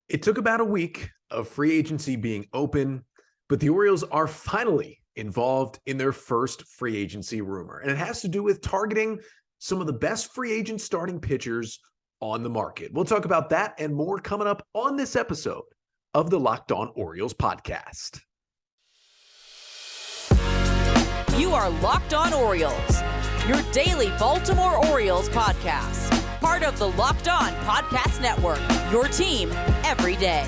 It took about a week of free agency being open, but the Orioles are finally involved in their first free agency rumor. And it has to do with targeting some of the best free agent starting pitchers on the market. We'll talk about that and more coming up on this episode of the Locked On Orioles podcast. You are Locked On Orioles, your daily Baltimore Orioles podcast. Part of the Locked On Podcast Network, your team every day.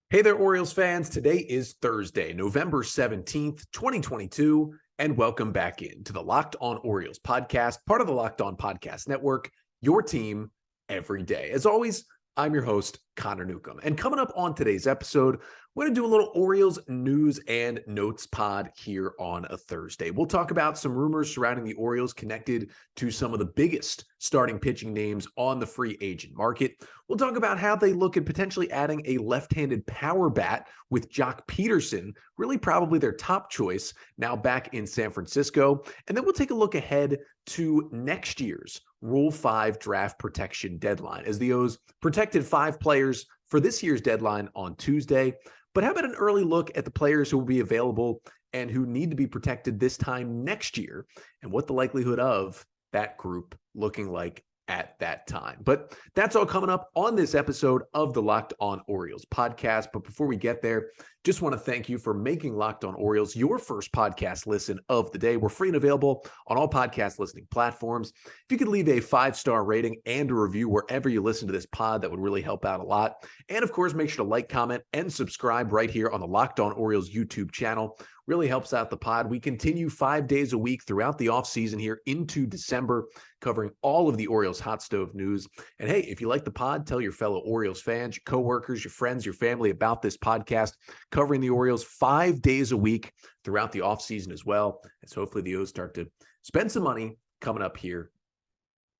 Hey there, Orioles fans. Today is Thursday, November 17th, 2022, and welcome back into the Locked On Orioles podcast, part of the Locked On Podcast Network, your team every day. As always, I'm your host, Connor Newcomb. And coming up on today's episode, we're going to do a little Orioles news and notes pod here on a Thursday. We'll talk about some rumors surrounding the Orioles connected to some of the biggest starting pitching names on the free agent market. We'll talk about how they look at potentially adding a left-handed power bat with Joc Pederson, really probably their top choice, now back in San Francisco. And then we'll take a look ahead to next year's Rule 5 draft protection deadline, as the O's protected 5 players for this year's deadline on Tuesday. But how about an early look at the players who will be available and who need to be protected this time next year, and what the likelihood of that group looking like at that time. But that's all coming up on this episode of the Locked On Orioles podcast. But before we get there, just want to thank you for making Locked On Orioles your first podcast listen of the day. We're free and available on all podcast listening platforms. If you could leave a 5-star rating and a review wherever you listen to this pod, that would really help out a lot. And of course, make sure to like, comment, and subscribe right here on the Locked On Orioles YouTube channel. Really helps out the pod. We continue 5 days a week throughout the offseason here into December, covering all of the Orioles hot stove news. And hey, if you like the pod, tell your fellow Orioles fans, your coworkers, your friends, your family about this podcast, covering the Orioles 5 days a week throughout the offseason as well. And so hopefully the O's start to spend some money coming up here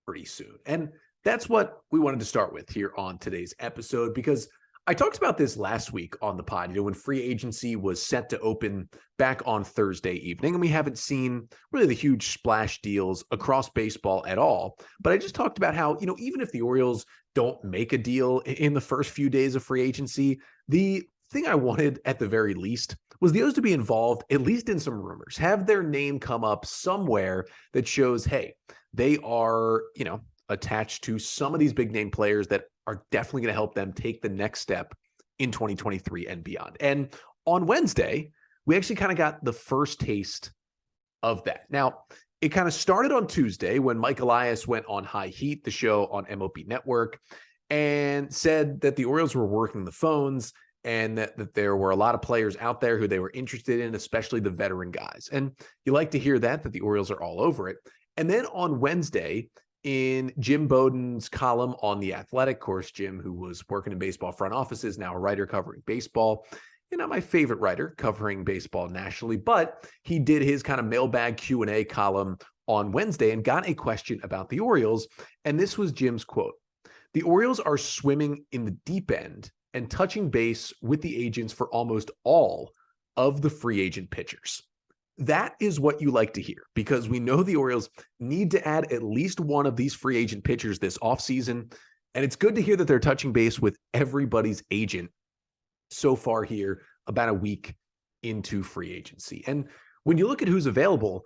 pretty soon. And that's what we wanted to start with here on today's episode, because I talked about this last week on the pod, when free agency was set to open back on Thursday evening, and we haven't seen really the huge splash deals across baseball at all. But I just talked about how, even if the Orioles don't make a deal in the first few days of free agency, the thing I wanted at the very least was the O's to be involved, at least in some rumors, have their name come up somewhere that shows, hey, they are, attached to some of these big name players that are definitely going to help them take the next step in 2023 and beyond. And on Wednesday, we actually kind of got the first taste of that. Now, it kind of started on Tuesday when Mike Elias went on High Heat, the show on MLB Network, and said that the Orioles were working the phones and that there were a lot of players out there who they were interested in, especially the veteran guys. And you like to hear that the Orioles are all over it. And then on Wednesday, in Jim Bowden's column on The Athletic, of course, Jim, who was working in baseball front offices, now a writer covering baseball, not my favorite writer covering baseball nationally, but he did his kind of mailbag Q&A column on Wednesday and got a question about the Orioles. And this was Jim's quote: "The Orioles are swimming in the deep end and touching base with the agents for almost all of the free agent pitchers." That is what you like to hear, because we know the Orioles need to add at least one of these free agent pitchers this offseason. And it's good to hear that they're touching base with everybody's agent so far here, about a week into free agency. And when you look at who's available,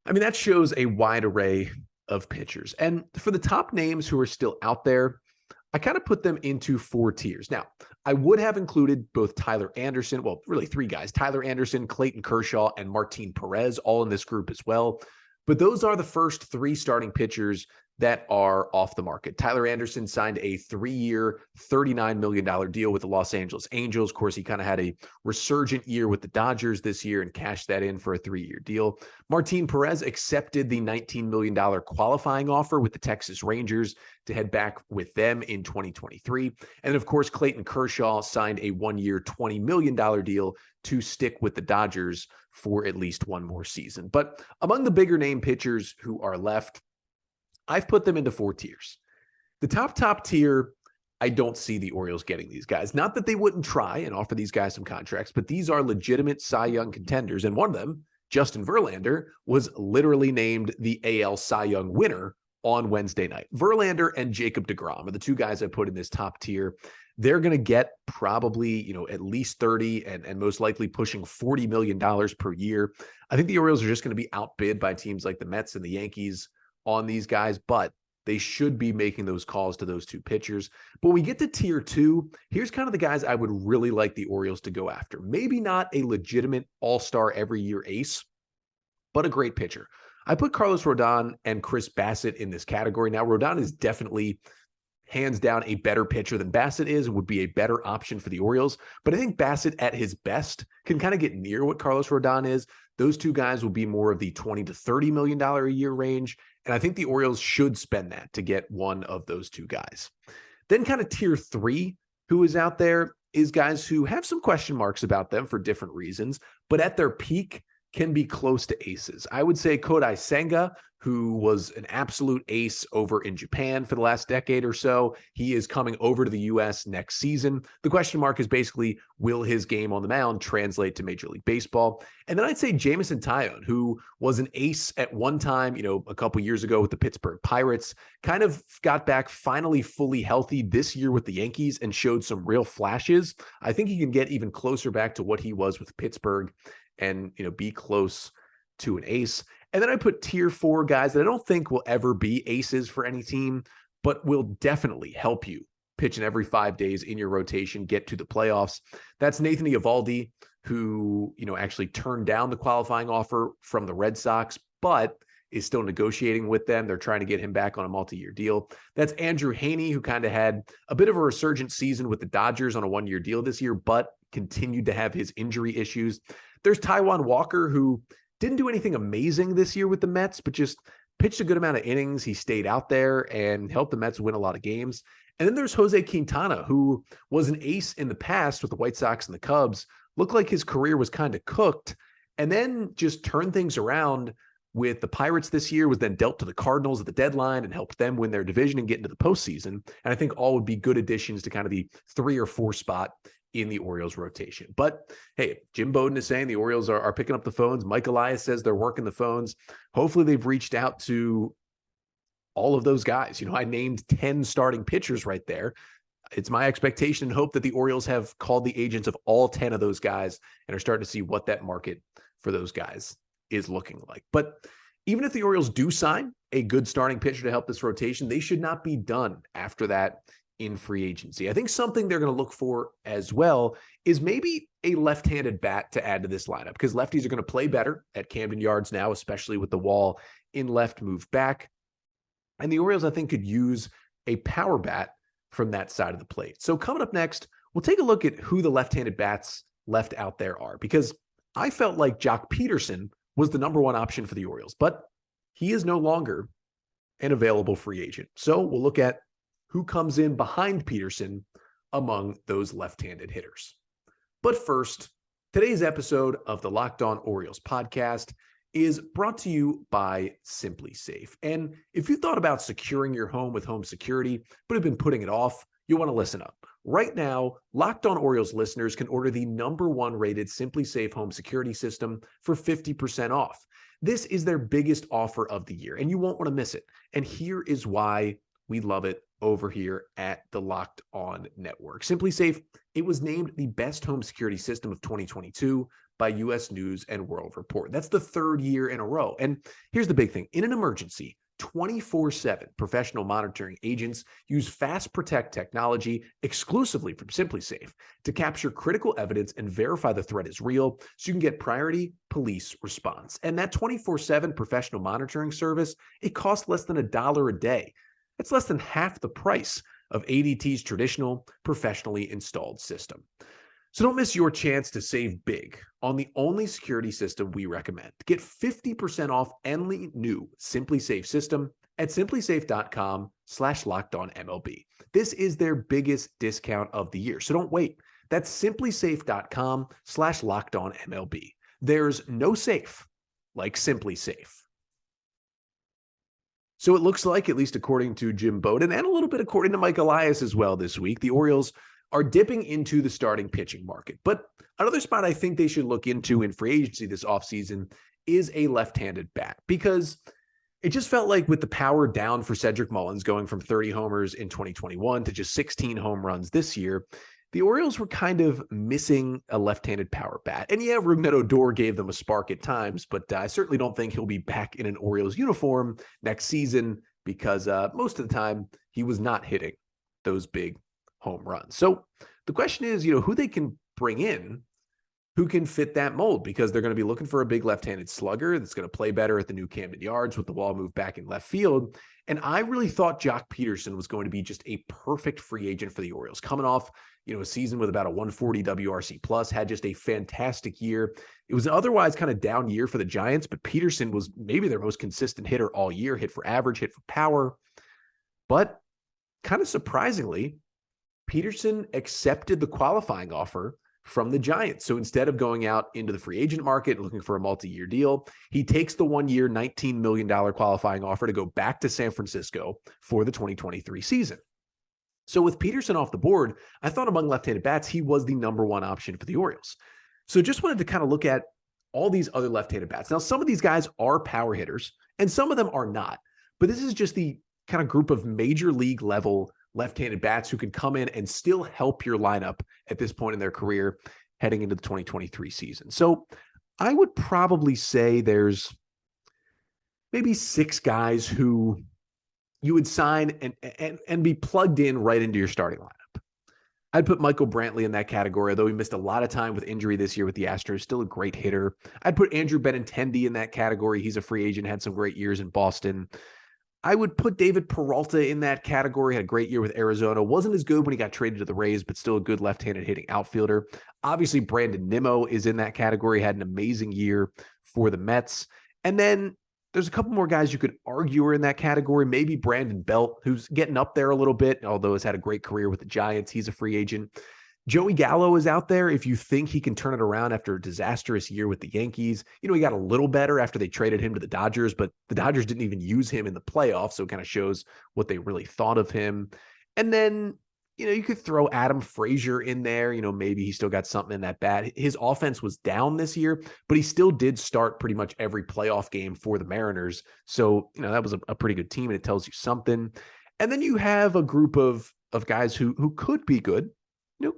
that shows a wide array of pitchers. And for the top names who are still out there, I kind of put them into 4 tiers. Now, I would have included both Tyler Anderson, well, really 3 guys, Tyler Anderson, Clayton Kershaw, and Martin Perez, all in this group as well. But those are the first 3 starting pitchers that are off the market. Tyler Anderson signed a 3-year, $39 million deal with the Los Angeles Angels. Of course, he kind of had a resurgent year with the Dodgers this year and cashed that in for a 3-year deal. Martin Perez accepted the $19 million qualifying offer with the Texas Rangers to head back with them in 2023. And of course, Clayton Kershaw signed a 1-year, $20 million deal to stick with the Dodgers for at least 1 more season. But among the bigger name pitchers who are left, I've put them into 4 tiers. The top tier, I don't see the Orioles getting these guys. Not that they wouldn't try and offer these guys some contracts, but these are legitimate Cy Young contenders. And one of them, Justin Verlander, was literally named the AL Cy Young winner on Wednesday night. Verlander and Jacob deGrom are the two guys I put in this top tier. They're going to get probably, at least 30 and most likely pushing $40 million per year. I think the Orioles are just going to be outbid by teams like the Mets and the Yankees on these guys, but they should be making those calls to those two pitchers. But when we get to tier 2, here's kind of the guys I would really like the Orioles to go after. Maybe not a legitimate all-star every year ace, but a great pitcher. I put Carlos Rodon and Chris Bassett in this category. Now, Rodon is definitely hands down a better pitcher than Bassett is and would be a better option for the Orioles. But I think Bassett at his best can kind of get near what Carlos Rodon is. Those two guys will be more of the $20 to $30 million a year range. And I think the Orioles should spend that to get one of those two guys. Then kind of tier 3, who is out there, is guys who have some question marks about them for different reasons, but at their peak can be close to aces. I would say Kodai Senga, who was an absolute ace over in Japan for the last decade or so. He is coming over to the U.S. next season. The question mark is basically, will his game on the mound translate to Major League Baseball? And then I'd say Jameson Taillon, who was an ace at one time, a couple years ago with the Pittsburgh Pirates, kind of got back finally fully healthy this year with the Yankees and showed some real flashes. I think he can get even closer back to what he was with Pittsburgh and, be close to an ace. And then I put tier 4 guys that I don't think will ever be aces for any team, but will definitely help you pitching every 5 days in your rotation, get to the playoffs. That's Nathan Eovaldi, who, actually turned down the qualifying offer from the Red Sox, but is still negotiating with them. They're trying to get him back on a multi-year deal. That's Andrew Heaney, who kind of had a bit of a resurgent season with the Dodgers on a 1-year deal this year, but continued to have his injury issues. There's Taijuan Walker, who didn't do anything amazing this year with the Mets, but just pitched a good amount of innings. He stayed out there and helped the Mets win a lot of games. And then there's Jose Quintana, who was an ace in the past with the White Sox and the Cubs, looked like his career was kind of cooked, and then just turned things around with the Pirates this year, was then dealt to the Cardinals at the deadline and helped them win their division and get into the postseason. And I think all would be good additions to kind of the 3 or 4 spot in the Orioles rotation. But hey, Jim Bowden is saying the Orioles are picking up the phones. Mike Elias says they're working the phones. Hopefully they've reached out to all of those guys. I named 10 starting pitchers right there. It's my expectation and hope that the Orioles have called the agents of all 10 of those guys and are starting to see what that market for those guys is looking like. But even if the Orioles do sign a good starting pitcher to help this rotation, they should not be done after that in free agency. I think something they're going to look for as well is maybe a left-handed bat to add to this lineup, because lefties are going to play better at Camden Yards now, especially with the wall in left move back. And the Orioles, I think, could use a power bat from that side of the plate. So coming up next, we'll take a look at who the left-handed bats left out there are, because I felt like Joc Pederson was the number 1 option for the Orioles, but he is no longer an available free agent. So we'll look at who comes in behind Pederson among those left-handed hitters. But first, today's episode of the Locked On Orioles podcast is brought to you by SimpliSafe. And if you thought about securing your home with home security, but have been putting it off, you'll want to listen up. Right now, Locked On Orioles listeners can order the #1 rated SimpliSafe home security system for 50% off. This is their biggest offer of the year, and you won't want to miss it. And here is why we love it over here at the Locked On Network. SimpliSafe, it was named the best home security system of 2022 by U.S. News and World Report. That's the 3rd year in a row. And here's the big thing. In an emergency, 24/7 professional monitoring agents use Fast Protect technology exclusively from SimpliSafe to capture critical evidence and verify the threat is real, so you can get priority police response. And that 24/7 professional monitoring service, it costs less than $1 a day. It's less than half the price of ADT's traditional, professionally installed system. So don't miss your chance to save big on the only security system we recommend. Get 50% off any new SimpliSafe system at simplisafe.com/lockedonmlb. This is their biggest discount of the year, so don't wait. That's simplisafe.com/lockedonmlb. There's no safe like SimpliSafe. So it looks like, at least according to Jim Bowden and a little bit according to Mike Elias as well this week, the Orioles are dipping into the starting pitching market. But another spot I think they should look into in free agency this offseason is a left-handed bat, because it just felt like with the power down for Cedric Mullins going from 30 homers in 2021 to just 16 home runs this year, the Orioles were kind of missing a left-handed power bat. And yeah, Rougned Odor gave them a spark at times, but I certainly don't think he'll be back in an Orioles uniform next season because most of the time he was not hitting those big home runs. So the question is, who they can bring in who can fit that mold, because they're going to be looking for a big left-handed slugger that's going to play better at the new Camden Yards with the ball moved back in left field. And I really thought Joc Pederson was going to be just a perfect free agent for the Orioles, coming off, a season with about a 140 WRC plus, had just a fantastic year. It was an otherwise kind of down year for the Giants, but Pederson was maybe their most consistent hitter all year, hit for average, hit for power. But kind of surprisingly, Pederson accepted the qualifying offer from the Giants. So instead of going out into the free agent market and looking for a multi-year deal, he takes the 1-year, $19 million qualifying offer to go back to San Francisco for the 2023 season. So with Pederson off the board, I thought among left-handed bats, he was the number one option for the Orioles. So just wanted to kind of look at all these other left-handed bats. Now, some of these guys are power hitters and some of them are not, but this is just the kind of group of major league level left-handed bats who can come in and still help your lineup at this point in their career heading into the 2023 season. So I would probably say there's maybe 6 guys who you would sign and be plugged in right into your starting lineup. I'd put Michael Brantley in that category, although he missed a lot of time with injury this year with the Astros, still a great hitter. I'd put Andrew Benintendi in that category. He's a free agent, had some great years in Boston. I would put David Peralta in that category, had a great year with Arizona. Wasn't as good when he got traded to the Rays, but still a good left-handed hitting outfielder. Obviously, Brandon Nimmo is in that category, had an amazing year for the Mets. And then there's a couple more guys you could argue are in that category. Maybe Brandon Belt, who's getting up there a little bit, although has had a great career with the Giants. He's a free agent. Joey Gallo is out there if you think he can turn it around after a disastrous year with the Yankees. He got a little better after they traded him to the Dodgers, but the Dodgers didn't even use him in the playoffs, so it kind of shows what they really thought of him. And then, you could throw Adam Frazier in there. Maybe he still got something in that bat. His offense was down this year, but he still did start pretty much every playoff game for the Mariners. So, that was a pretty good team, and it tells you something. And then you have a group of guys who could be good,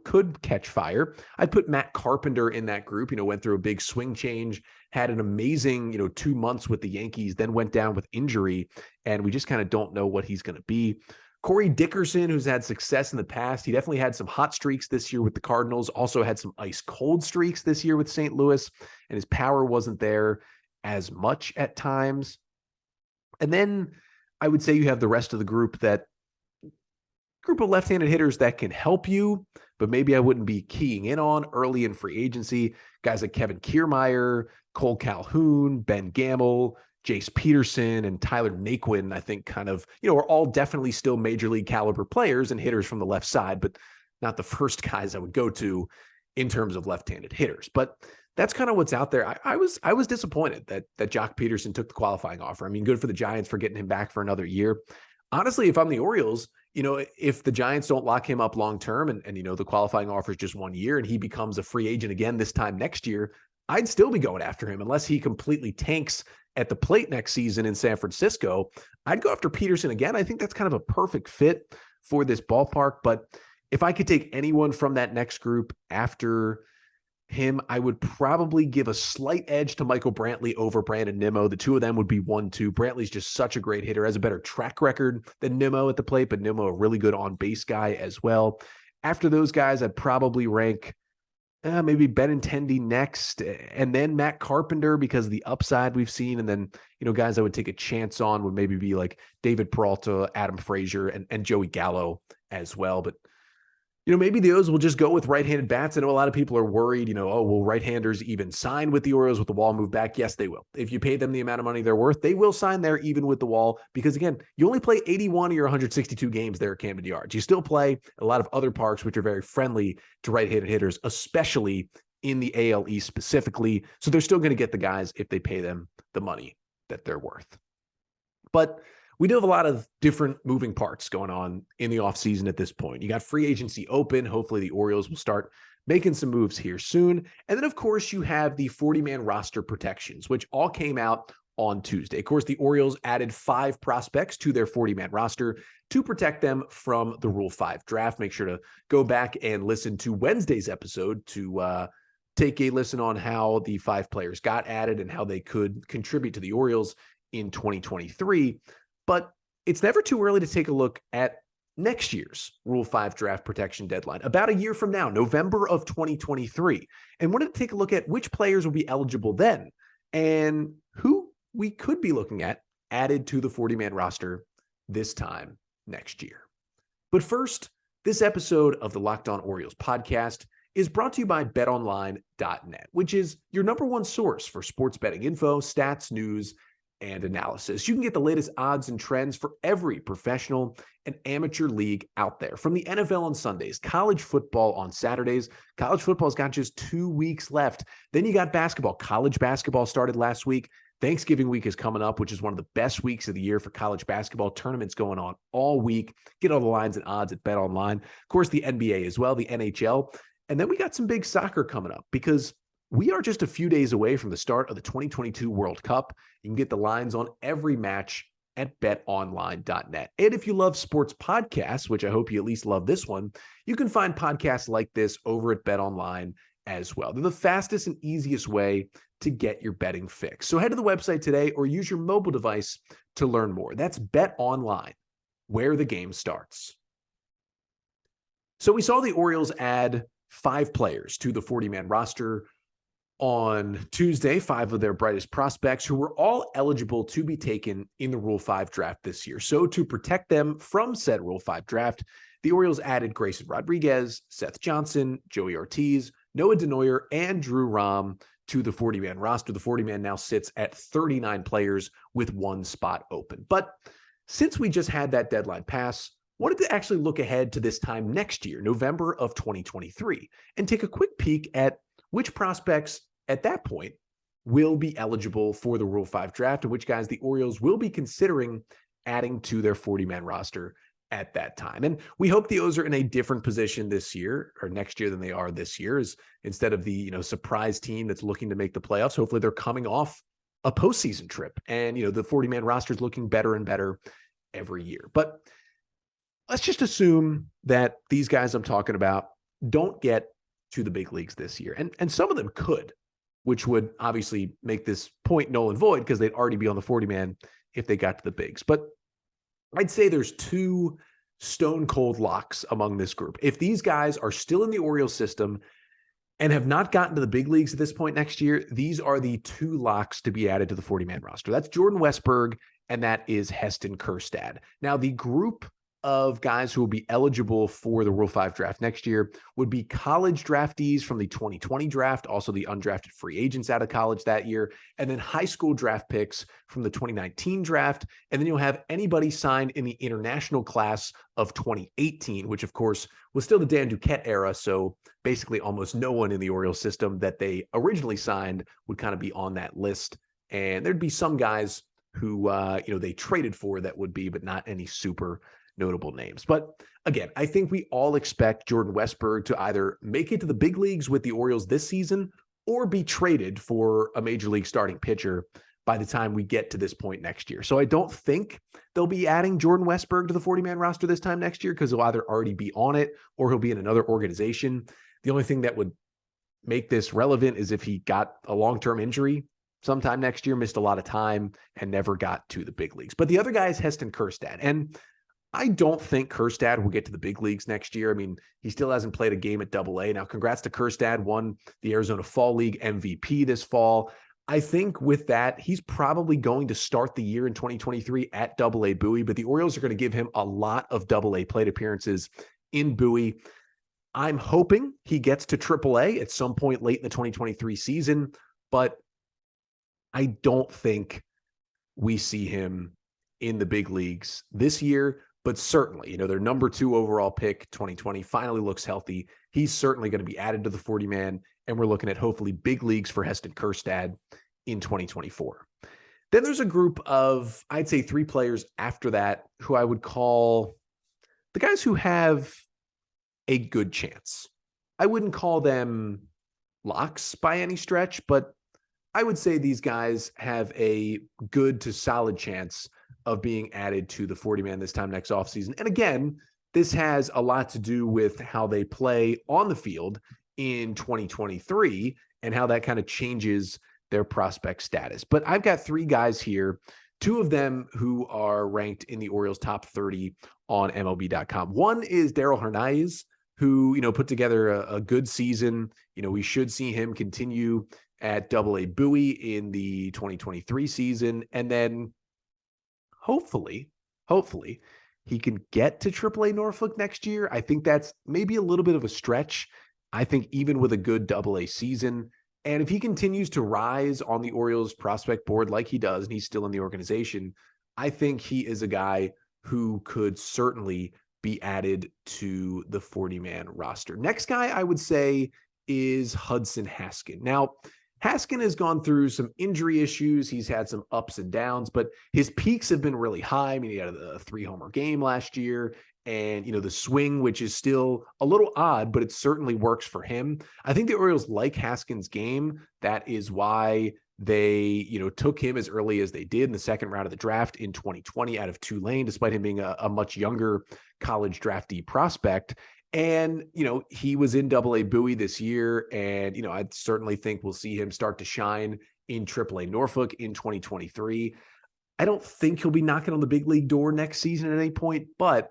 could catch fire. I'd put Matt Carpenter in that group, went through a big swing change, had an amazing, 2 months with the Yankees, then went down with injury, and we just kind of don't know what he's going to be. Corey Dickerson, who's had success in the past, he definitely had some hot streaks this year with the Cardinals, also had some ice cold streaks this year with St. Louis, and his power wasn't there as much at times. And then I would say you have the rest of the group of left-handed hitters that can help you, but maybe I wouldn't be keying in on early in free agency. Guys like Kevin Kiermaier, Cole Calhoun, Ben Gamble, Jace Peterson, and Tyler Naquin, I think kind of, are all definitely still major league caliber players and hitters from the left side, but not the first guys I would go to in terms of left-handed hitters. But that's kind of what's out there. I was disappointed that Joc Pederson took the qualifying offer. I mean, good for the Giants for getting him back for another year. Honestly, if I'm the Orioles, if the Giants don't lock him up long-term and the qualifying offer is just 1 year and he becomes a free agent again this time next year, I'd still be going after him unless he completely tanks at the plate next season in San Francisco. I'd go after Pederson again. I think that's kind of a perfect fit for this ballpark. But if I could take anyone from that next group after him, I would probably give a slight edge to Michael Brantley over Brandon Nimmo. The two of them would be 1-2. Brantley's just such a great hitter, has a better track record than Nimmo at the plate, but Nimmo a really good on-base guy as well. After those guys, I'd probably rank maybe Benintendi next, and then Matt Carpenter because of the upside we've seen. And then, guys I would take a chance on would maybe be like David Peralta, Adam Frazier, and Joey Gallo as well. But maybe the O's will just go with right-handed bats. I know a lot of people are worried, will right-handers even sign with the Orioles with the wall moved back? Yes, they will. If you pay them the amount of money they're worth, they will sign there even with the wall because, again, you only play 81 of your 162 games there at Camden Yards. You still play a lot of other parks which are very friendly to right-handed hitters, especially in the AL East specifically. So they're still going to get the guys if they pay them the money that they're worth. But we do have a lot of different moving parts going on in the offseason at this point. You got free agency open. Hopefully the Orioles will start making some moves here soon. And then, of course, you have the 40-man roster protections, which all came out on Tuesday. Of course, the Orioles added 5 prospects to their 40-man roster to protect them from the Rule 5 draft. Make sure to go back and listen to Wednesday's episode to take a listen on how the 5 players got added and how they could contribute to the Orioles in 2023. But it's never too early to take a look at next year's Rule 5 draft protection deadline, about a year from now, November of 2023. And wanted to take a look at which players will be eligible then and who we could be looking at added to the 40-man roster this time next year. But first, this episode of the Locked On Orioles podcast is brought to you by BetOnline.net, which is your number one source for sports betting info, stats, news, and analysis. You can get the latest odds and trends for every professional and amateur league out there. From the NFL on Sundays, college football on Saturdays. College football's got just 2 weeks left. Then you got basketball. College basketball started last week. Thanksgiving week is coming up, which is one of the best weeks of the year for college basketball. Tournaments going on all week. Get all the lines and odds at BetOnline. Of course, the NBA as well, the NHL. And then we got some big soccer coming up because we are just a few days away from the start of the 2022 World Cup. You can get the lines on every match at betonline.net. And if you love sports podcasts, which I hope you at least love this one, you can find podcasts like this over at BetOnline as well. They're the fastest and easiest way to get your betting fix. So head to the website today or use your mobile device to learn more. That's BetOnline, where the game starts. So we saw the Orioles add 5 players to the 40-man roster on Tuesday, 5 of their brightest prospects who were all eligible to be taken in the Rule 5 draft this year. So to protect them from said Rule 5 draft, the Orioles added Grayson Rodriguez, Seth Johnson, Joey Ortiz, Noah Denoyer, and Drew Rahm to the 40-man roster. The 40-man now sits at 39 players with 1 spot open. But since we just had that deadline pass, wanted to actually look ahead to this time next year, November of 2023, and take a quick peek at which prospects at that point will be eligible for the Rule 5 draft and which guys the Orioles will be considering adding to their 40-man roster at that time. And we hope the O's are in a different position this year or next year than they are this year, is instead of the, surprise team that's looking to make the playoffs. Hopefully they're coming off a postseason trip and, the 40-man roster is looking better and better every year. But let's just assume that these guys I'm talking about don't get to the big leagues this year. And some of them could, which would obviously make this point null and void because they'd already be on the 40-man if they got to the bigs. But I'd say there's 2 stone cold locks among this group. If these guys are still in the Orioles system and have not gotten to the big leagues at this point next year, these are the 2 locks to be added to the 40-man roster. That's Jordan Westburg and that is Heston Kjerstad. Now, the group of guys who will be eligible for the Rule 5 draft next year would be college draftees from the 2020 draft, also the undrafted free agents out of college that year, and then high school draft picks from the 2019 draft. And then you'll have anybody signed in the international class of 2018, which of course was still the Dan Duquette era. So basically almost no one in the Orioles system that they originally signed would kind of be on that list. And there'd be some guys who, they traded for that would be, but not any super notable names. But again, I think we all expect Jordan Westburg to either make it to the big leagues with the Orioles this season or be traded for a major league starting pitcher by the time we get to this point next year. So I don't think they'll be adding Jordan Westburg to the 40-man roster this time next year because he'll either already be on it or he'll be in another organization. The only thing that would make this relevant is if he got a long-term injury sometime next year, missed a lot of time, and never got to the big leagues. But the other guy is Heston Kjerstad. And I don't think Kjerstad will get to the big leagues next year. I mean, he still hasn't played a game at AA. Now, congrats to Kjerstad, won the Arizona Fall League MVP this fall. I think with that, he's probably going to start the year in 2023 at AA Bowie, but the Orioles are going to give him a lot of AA plate appearances in Bowie. I'm hoping he gets to AAA at some point late in the 2023 season, but I don't think we see him in the big leagues this year. But certainly, their number 2 overall pick, 2020, finally looks healthy. He's certainly going to be added to the 40-man, and we're looking at hopefully big leagues for Heston Kjerstad in 2024. Then there's a group of, I'd say 3 players after that who I would call the guys who have a good chance. I wouldn't call them locks by any stretch, but I would say these guys have a good to solid chance of being added to the 40-man this time next offseason. And again, this has a lot to do with how they play on the field in 2023 and how that kind of changes their prospect status. But I've got three guys here, two of them who are ranked in the Orioles top 30 on MLB.com. One is Darell Hernaiz, who, put together a good season. We should see him continue at Double-A Bowie in the 2023 season. And then hopefully he can get to Triple-A Norfolk next year. I think that's maybe a little bit of a stretch. I think even with a good Double-A season, and if he continues to rise on the Orioles prospect board like he does, and he's still in the organization, I think he is a guy who could certainly be added to the 40-man roster. Next guy I would say is Hudson Haskin. Now, Haskin has gone through some injury issues. He's had some ups and downs, but his peaks have been really high. I mean, he had a 3-homer game last year, and, the swing, which is still a little odd, but it certainly works for him. I think the Orioles like Haskin's game. That is why they, took him as early as they did in the second round of the draft in 2020 out of Tulane, despite him being a much younger college draftee prospect. And, he was in Double-A Bowie this year. And, I certainly think we'll see him start to shine in Triple-A Norfolk in 2023. I don't think he'll be knocking on the big league door next season at any point, but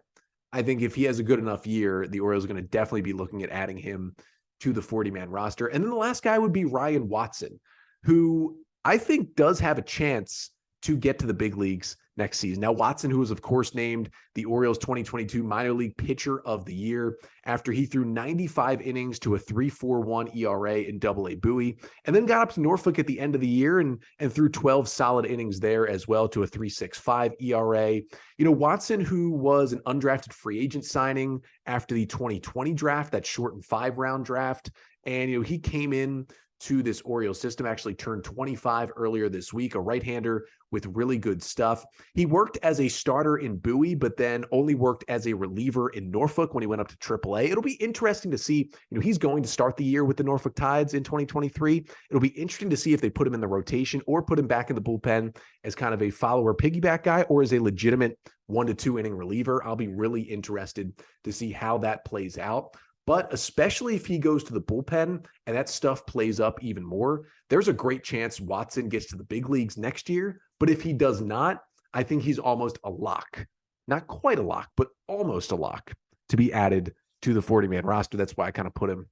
I think if he has a good enough year, the Orioles are going to definitely be looking at adding him to the 40-man roster. And then the last guy would be Ryan Watson, who I think does have a chance to get to the big leagues next season. Now, Watson, who was, of course, named the Orioles 2022 minor league pitcher of the year after he threw 95 innings to a 3.41 ERA in Double-A Bowie, and then got up to Norfolk at the end of the year and threw 12 solid innings there as well to a 3.65 ERA. Watson, who was an undrafted free agent signing after the 2020 draft, that shortened 5-round draft, and, he came in to this Orioles system, actually turned 25 earlier this week, a right-hander with really good stuff. He worked as a starter in Bowie, but then only worked as a reliever in Norfolk when he went up to AAA. It'll be interesting to see, he's going to start the year with the Norfolk Tides in 2023. It'll be interesting to see if they put him in the rotation or put him back in the bullpen as kind of a follower piggyback guy or as a legitimate 1 to 2 inning reliever. I'll be really interested to see how that plays out. But especially if he goes to the bullpen and that stuff plays up even more, there's a great chance Watson gets to the big leagues next year. But if he does not, I think he's almost a lock. Not quite a lock, but almost a lock to be added to the 40-man roster. That's why I kind of put him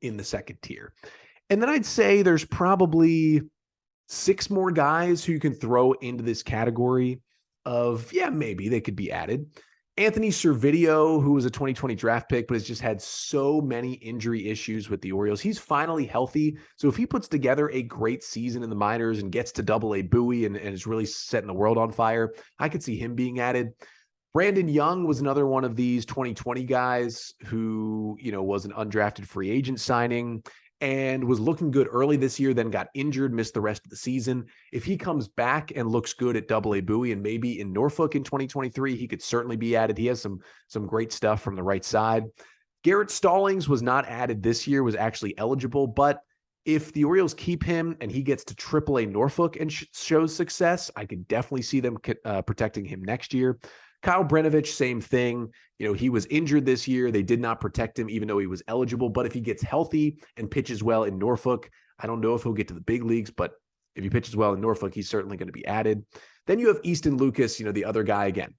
in the second tier. And then I'd say there's probably 6 more guys who you can throw into this category of, maybe they could be added. Anthony Servideo, who was a 2020 draft pick, but has just had so many injury issues with the Orioles. He's finally healthy. So if he puts together a great season in the minors and gets to Double-A Bowie and is really setting the world on fire, I could see him being added. Brandon Young was another one of these 2020 guys who, was an undrafted free agent signing and was looking good early this year, then got injured, missed the rest of the season. If he comes back and looks good at Double-A Bowie and maybe in Norfolk in 2023, he could certainly be added. He has some great stuff from the right side. Garrett Stallings was not added this year, was actually eligible, but if the Orioles keep him and he gets to Triple-A Norfolk and shows success, I could definitely see them protecting him next year. Kyle Brenovich, same thing. He was injured this year. They did not protect him, even though he was eligible. But if he gets healthy and pitches well in Norfolk, I don't know if he'll get to the big leagues, but if he pitches well in Norfolk, he's certainly going to be added. Then you have Easton Lucas, the other guy again.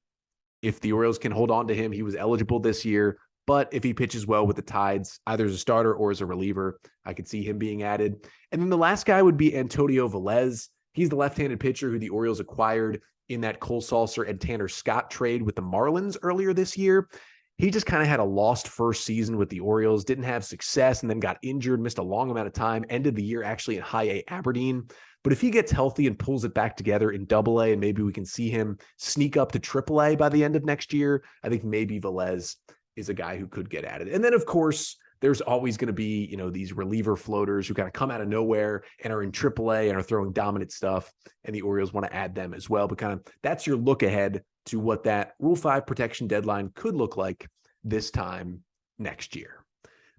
If the Orioles can hold on to him, he was eligible this year. But if he pitches well with the Tides, either as a starter or as a reliever, I could see him being added. And then the last guy would be Antonio Velez. He's the left-handed pitcher who the Orioles acquired in that Cole Salser and Tanner Scott trade with the Marlins earlier this year. He just kind of had a lost first season with the Orioles, didn't have success, and then got injured, missed a long amount of time, ended the year actually in High A Aberdeen. But if he gets healthy and pulls it back together in Double-A, and maybe we can see him sneak up to Triple-A by the end of next year, I think maybe Velez is a guy who could get added. And then, of course, there's always going to be, these reliever floaters who kind of come out of nowhere and are in AAA and are throwing dominant stuff. And the Orioles want to add them as well. But kind of that's your look ahead to what that Rule 5 protection deadline could look like this time next year.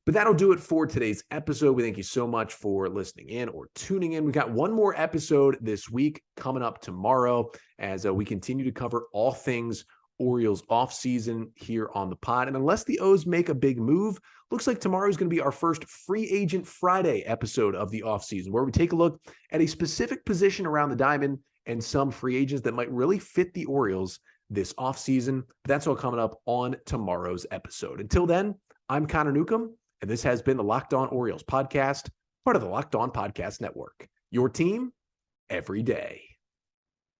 But that'll do it for today's episode. We thank you so much for listening in or tuning in. We got one more episode this week coming up tomorrow as we continue to cover all things Orioles offseason here on the pod. And unless the O's make a big move, looks like tomorrow is going to be our first Free Agent Friday episode of the offseason, where we take a look at a specific position around the diamond and some free agents that might really fit the Orioles this offseason. That's all coming up on tomorrow's episode. Until then, I'm Connor Newcomb, and this has been the Locked On Orioles podcast, part of the Locked On Podcast Network. Your team every day.